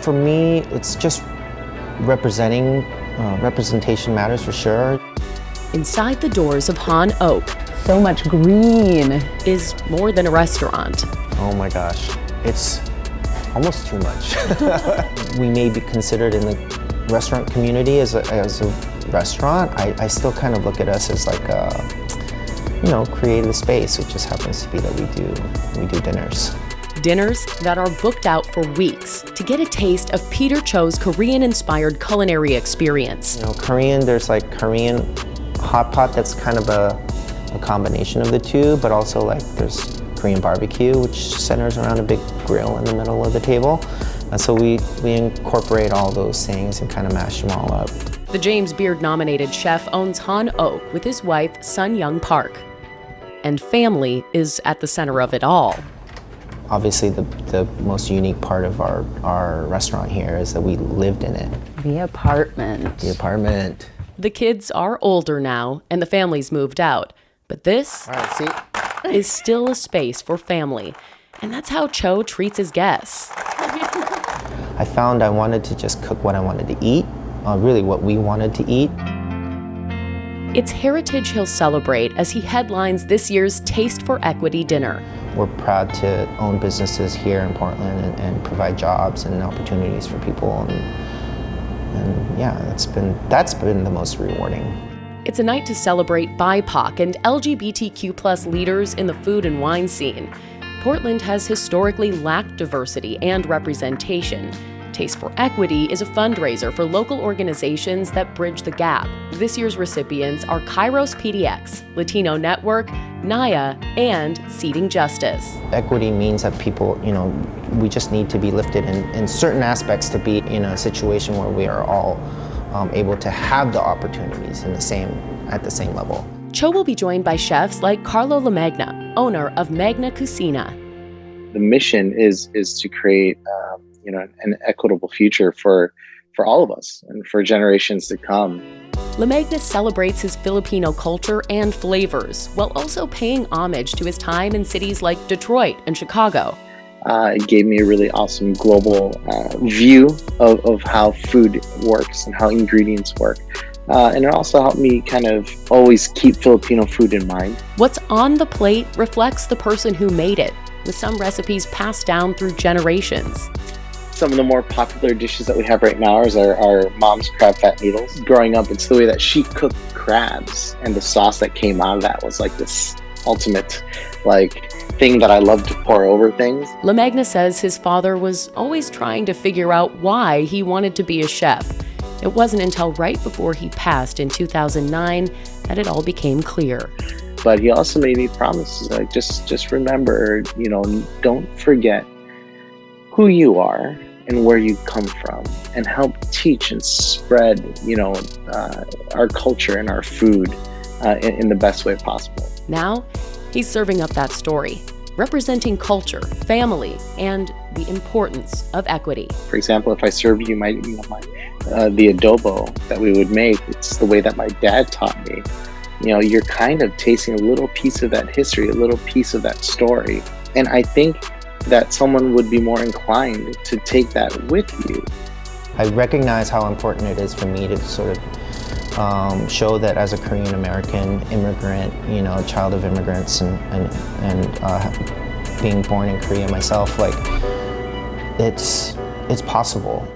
For me, it's just representation matters for sure. Inside the doors of Han Oak, so much green, is more than a restaurant. Oh my gosh, it's almost too much. We may be considered in the restaurant community as a restaurant. I still kind of look at us as like a, creative space. It just happens to be that we do dinners. Dinners that are booked out for weeks to get a taste of Peter Cho's Korean-inspired culinary experience. Korean, there's like Korean hot pot that's kind of a combination of the two, but also like there's Korean barbecue, which centers around a big grill in the middle of the table. And so we incorporate all those things and kind of mash them all up. The James Beard-nominated chef owns Han Oak with his wife, Sun Young Park. And family is at the center of it all. Obviously, the most unique part of our restaurant here is that we lived in it. The apartment. The apartment. The kids are older now, and the family's moved out. But this is still a space for family. And that's how Cho treats his guests. I found I wanted to just cook what I wanted to eat, really what we wanted to eat. It's heritage he'll celebrate as he headlines this year's Taste for Equity dinner. We're proud to own businesses here in Portland and provide jobs and opportunities for people. And yeah, that's been the most rewarding. It's a night to celebrate BIPOC and LGBTQ+ leaders in the food and wine scene. Portland has historically lacked diversity and representation. Taste for Equity is a fundraiser for local organizations that bridge the gap. This year's recipients are Kairos PDX, Latino Network, NAYA, and Seating Justice. Equity means that people, we just need to be lifted in certain aspects to be in a situation where we are all able to have the opportunities at the same level. Cho will be joined by chefs like Carlo LaMagna, owner of Magna Cucina. The mission is to create an equitable future for all of us and for generations to come. LaMagna celebrates his Filipino culture and flavors while also paying homage to his time in cities like Detroit and Chicago. It gave me a really awesome global view of how food works and how ingredients work. And it also helped me kind of always keep Filipino food in mind. What's on the plate reflects the person who made it, with some recipes passed down through generations. Some of the more popular dishes that we have right now is our mom's crab fat noodles. Growing up, it's the way that she cooked crabs, and the sauce that came out of that was like this ultimate thing that I love to pour over things. LaMagna says his father was always trying to figure out why he wanted to be a chef. It wasn't until right before he passed in 2009 that it all became clear. But he also made me promises like just remember, don't forget who you are and where you come from, and help teach and spread, our culture and our food in the best way possible. Now, he's serving up that story, representing culture, family, and the importance of equity. For example, if I serve you the adobo that we would make, it's the way that my dad taught me. You're kind of tasting a little piece of that history, a little piece of that story. And I think that someone would be more inclined to take that with you. I recognize how important it is for me to sort of show that as a Korean American immigrant, child of immigrants and being born in Korea myself, it's possible.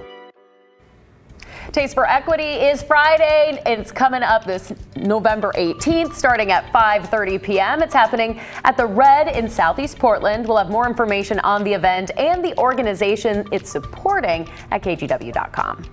Taste for Equity is Friday. It's coming up this November 18th, starting at 5:30 p.m. It's happening at the Red in Southeast Portland. We'll have more information on the event and the organization it's supporting at kgw.com.